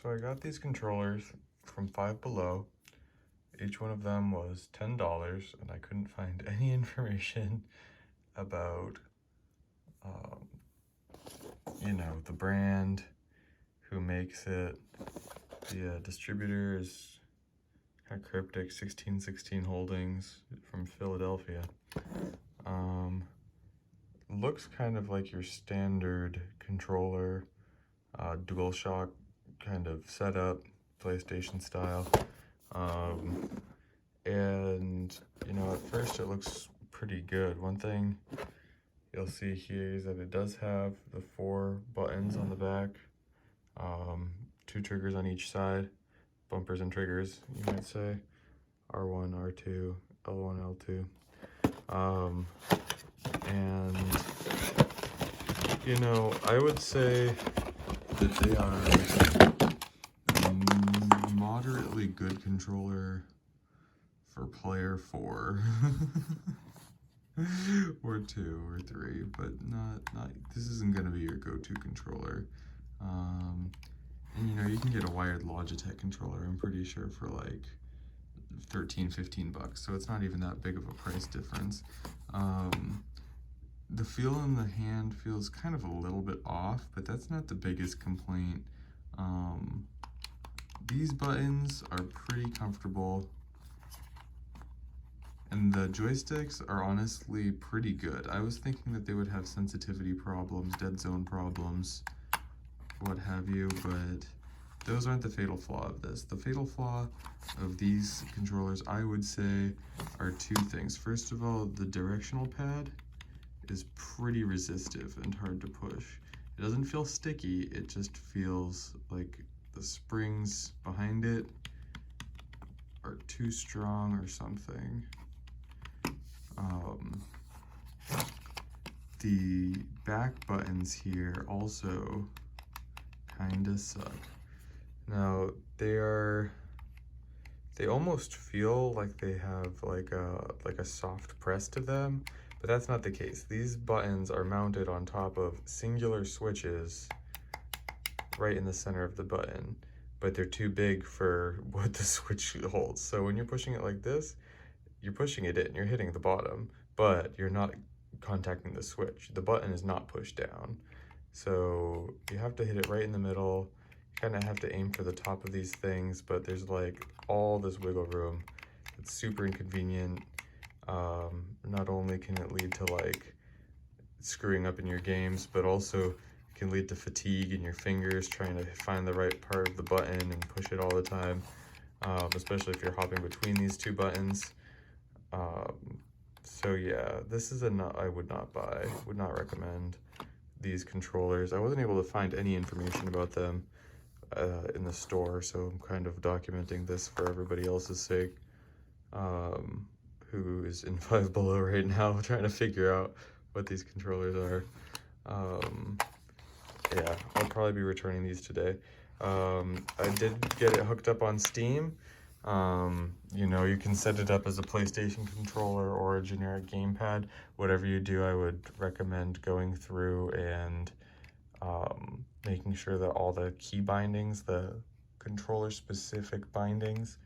So I got these controllers from FiveBelow. Each one of them was $10, and I couldn't find any information about, the brand, who makes it. The distributor is kind of cryptic, 1616 Holdings from Philadelphia. Looks kind of like your standard controller, DualShock kind of setup, PlayStation style. And at first it looks pretty good. One thing you'll see here is that it does have the 4 buttons on the back, 2 triggers on each side, bumpers and triggers, you might say, R1, R2, L1, L2. And I would say that they are a moderately good controller for player 4 or 2 or 3, but not this isn't going to be your go-to controller. And you can get a wired Logitech controller, I'm pretty sure, for like 13-15 bucks, so it's not even that big of a price difference. The feel in the hand feels kind of a little bit off, but that's not the biggest complaint. These buttons are pretty comfortable, and the joysticks are honestly pretty good. I was thinking that they would have sensitivity problems, dead zone problems, what have you, but those aren't the fatal flaw of this. The fatal flaw of these controllers, I would say, are 2 things. First of all, the directional pad is pretty resistive and hard to push. It doesn't feel sticky, it just feels like the springs behind it are too strong or something. The back buttons here also kinda suck. Now, they almost feel like they have like a soft press to them, but that's not the case. These buttons are mounted on top of singular switches right in the center of the button, but they're too big for what the switch holds. So when you're pushing it like this, you're pushing it in, you're hitting the bottom, but you're not contacting the switch. The button is not pushed down. So you have to hit it right in the middle. You kind of have to aim for the top of these things, but there's like all this wiggle room. It's super inconvenient. Not only can it lead to like screwing up in your games, but also it can lead to fatigue in your fingers trying to find the right part of the button and push it all the time, especially if you're hopping between these 2 buttons. So yeah, this is I would not buy, would not recommend these controllers. I wasn't able to find any information about them in the store, so I'm kind of documenting this for everybody else's sake, who is in FiveBelow right now trying to figure out what these controllers are. Yeah, I'll probably be returning these today. I did get it hooked up on Steam. You can set it up as a PlayStation controller or a generic gamepad. Whatever you do, I would recommend going through and making sure that all the key bindings, the controller specific bindings,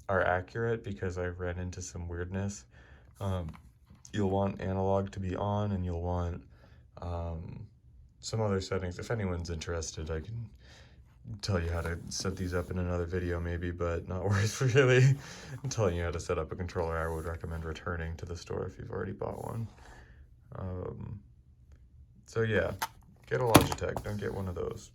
are accurate, because I ran into some weirdness. You'll want analog to be on, and you'll want some other settings. If anyone's interested, I can tell you how to set these up in another video maybe, but not worth really telling you how to set up a controller. I would recommend returning to the store if you've already bought one. So yeah, get a Logitech, don't get one of those.